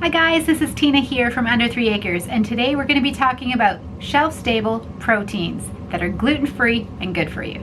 Hi guys, this is Tina here from Under 3 Acres, and today we're going to be talking about shelf-stable proteins that are gluten-free and good for you.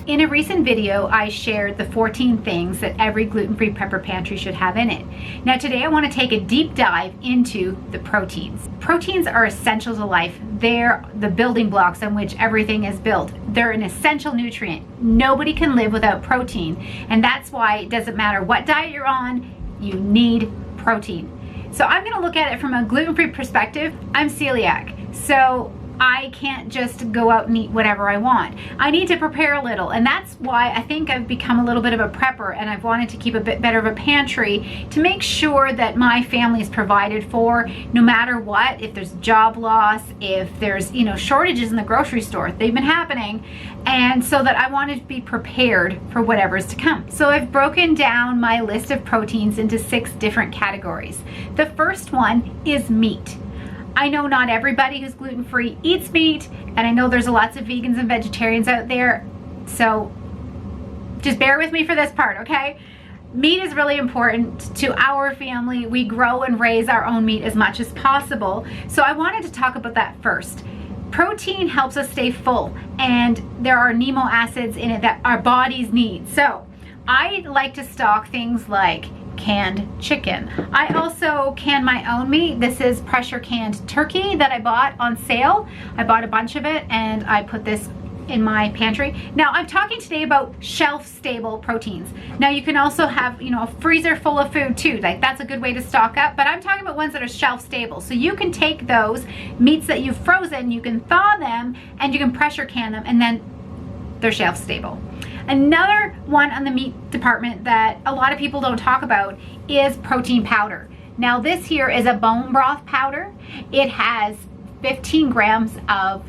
In a recent video, I shared the 14 things that every gluten-free prepper pantry should have in it. Now today I want to take a deep dive into the proteins. Proteins are essential to life. They're the building blocks on which everything is built. They're an essential nutrient. Nobody can live without protein, and that's why it doesn't matter what diet you're on, you need protein. So I'm going to look at it from a gluten-free perspective. I'm celiac, so I can't just go out and eat whatever I want. I need to prepare a little, and that's why I think I've become a little bit of a prepper, and I've wanted to keep a bit better of a pantry to make sure that my family is provided for no matter what. If there's job loss, if there's shortages in the grocery store, they've been happening, and so that I wanted to be prepared for whatever's to come. So I've broken down my list of proteins into 6 different categories. The first one is meat. I know not everybody who's gluten-free eats meat, and I know there's lots of vegans and vegetarians out there, so just bear with me for this part, okay? Meat is really important to our family. We grow and raise our own meat as much as possible, so I wanted to talk about that first. Protein helps us stay full, and there are amino acids in it that our bodies need. So I like to stock things like canned chicken. I also can my own meat. This is pressure canned turkey that I bought on sale. I bought a bunch of it and I put this in my pantry. Now I'm talking today about shelf-stable proteins. Now you can also have, a freezer full of food too. Like that's a good way to stock up, but I'm talking about ones that are shelf-stable. So you can take those meats that you've frozen, you can thaw them, and you can pressure can them, and then they're shelf-stable. Another one on the meat department that a lot of people don't talk about is protein powder. Now this here is a bone broth powder. It has 15 grams of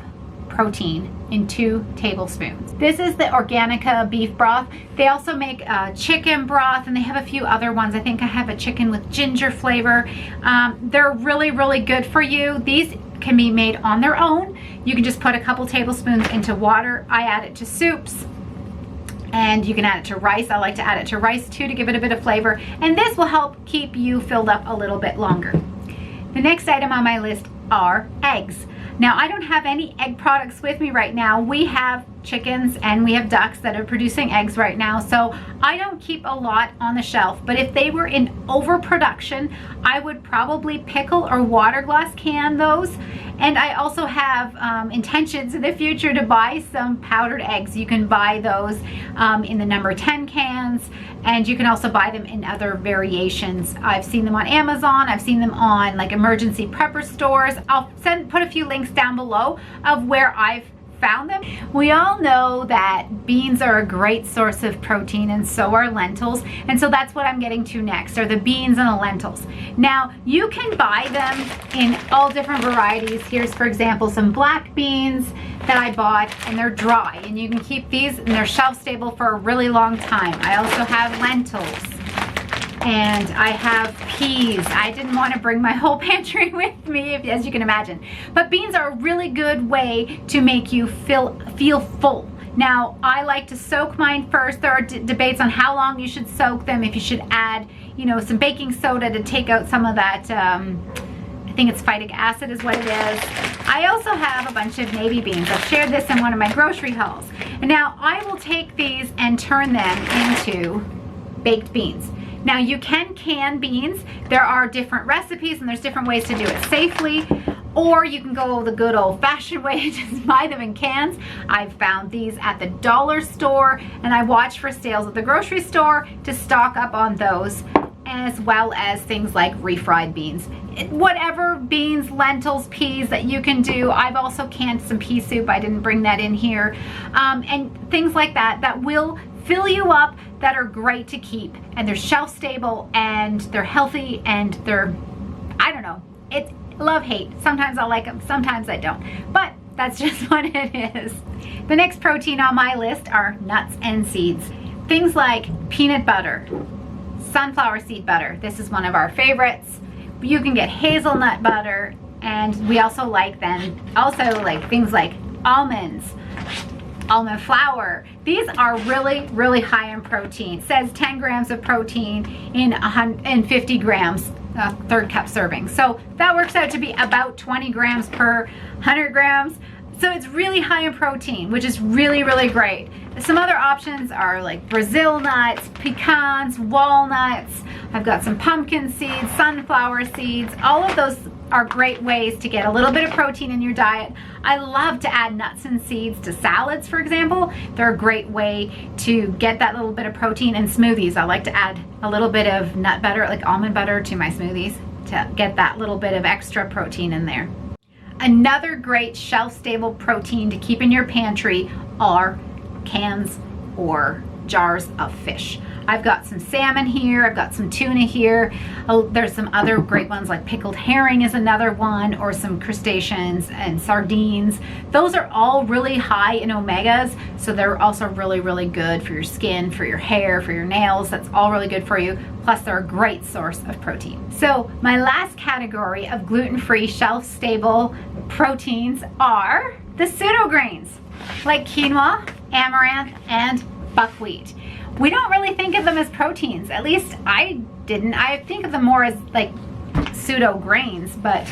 protein in 2 tablespoons. This is the Organica beef broth. They also make chicken broth, and they have a few other ones. I think I have a chicken with ginger flavor. They're really, really good for you. These can be made on their own. You can just put a couple tablespoons into water. I add it to soups, and you can add it to rice. I like to add it to rice too to give it a bit of flavor, and this will help keep you filled up a little bit longer. The next item on my list are eggs. Now I don't have any egg products with me right now. We have chickens and we have ducks that are producing eggs right now, so I don't keep a lot on the shelf, but if they were in overproduction, I would probably pickle or water glass can those. And I also have intentions in the future to buy some powdered eggs. You can buy those in the number 10 cans, and you can also buy them in other variations. I've seen them on Amazon. I've seen them on like emergency prepper stores. I'll put a few links down below of where I've found them. We all know that beans are a great source of protein, and so are lentils, and so that's what I'm getting to next, are the beans and the lentils. Now you can buy them in all different varieties. Here's, for example, some black beans that I bought, and they're dry, and you can keep these, and they're shelf stable for a really long time. I also have lentils, and I have peas. I didn't want to bring my whole pantry with me, as you can imagine. But beans are a really good way to make you feel full. Now, I like to soak mine first. There are debates on how long you should soak them, if you should add, some baking soda to take out some of that, I think it's phytic acid is what it is. I also have a bunch of navy beans. I've shared this in one of my grocery hauls. And now I will take these and turn them into baked beans. Now you can can beans. There are different recipes and there's different ways to do it safely, or you can go the good old-fashioned way and just buy them in cans. I've found these at the dollar store, and I watch for sales at the grocery store to stock up on those, as well as things like refried beans. Whatever beans, lentils, peas that you can do. I've also canned some pea soup. I didn't bring that in here. And things like that that will fill you up, that are great to keep, and they're shelf stable, and they're healthy, and they're, I don't know, it's love-hate. Sometimes I like them, sometimes I don't, but that's just what it is. The next protein on my list are nuts and seeds. Things like peanut butter, sunflower seed butter. This is one of our favorites. You can get hazelnut butter, and we also like things like almonds, almond flour. These are really, really high in protein. It says 10 grams of protein in 50 grams, third cup serving. So that works out to be about 20 grams per 100 grams. So it's really high in protein, which is really, really great. Some other options are like Brazil nuts, pecans, walnuts. I've got some pumpkin seeds, sunflower seeds. All of those are great ways to get a little bit of protein in your diet. I love to add nuts and seeds to salads, for example. They're a great way to get that little bit of protein in smoothies. I like to add a little bit of nut butter, like almond butter, to my smoothies to get that little bit of extra protein in there. Another great shelf-stable protein to keep in your pantry are cans or jars of fish. I've got some salmon here, I've got some tuna here. Oh, there's some other great ones like pickled herring is another one, or some crustaceans and sardines. Those are all really high in omegas, so they're also really, really good for your skin, for your hair, for your nails. That's all really good for you. Plus they're a great source of protein. So my last category of gluten-free shelf-stable proteins are the pseudo-grains like quinoa, amaranth, and buckwheat. We don't really think of them as proteins. At least I didn't. I think of them more as like pseudo grains, but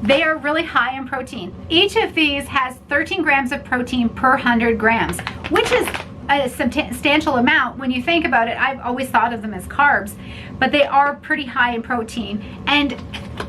they are really high in protein. Each of these has 13 grams of protein per 100 grams, which is a substantial amount when you think about it. I've always thought of them as carbs, but they are pretty high in protein. And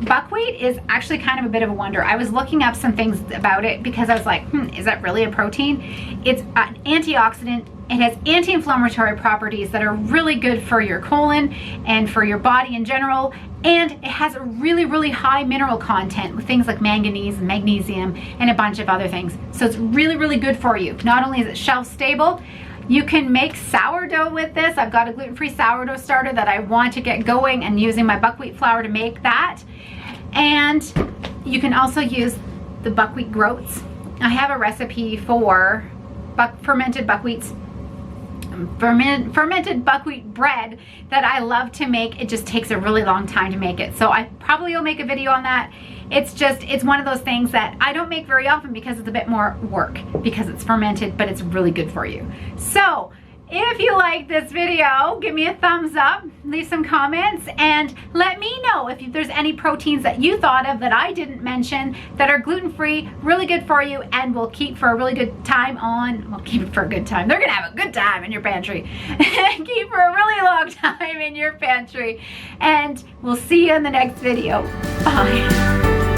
buckwheat is actually kind of a bit of a wonder. I was looking up some things about it because I was like, is that really a protein? It's an antioxidant. It has anti-inflammatory properties that are really good for your colon and for your body in general. And it has a really, really high mineral content with things like manganese and magnesium and a bunch of other things. So it's really, really good for you. Not only is it shelf stable, you can make sourdough with this. I've got a gluten-free sourdough starter that I want to get going and using my buckwheat flour to make that. And you can also use the buckwheat groats. I have a recipe for fermented buckwheat bread that I love to make. It just takes a really long time to make it. So I probably will make a video on that. It's one of those things that I don't make very often because it's a bit more work because it's fermented, but it's really good for you. So if you like this video, give me a thumbs up, leave some comments, and let me know if there's any proteins that you thought of that I didn't mention that are gluten-free, really good for you, and will keep for a really good time keep it for a good time. They're gonna have a good time in your pantry. Keep for a really long time in your pantry. And we'll see you in the next video. Bye.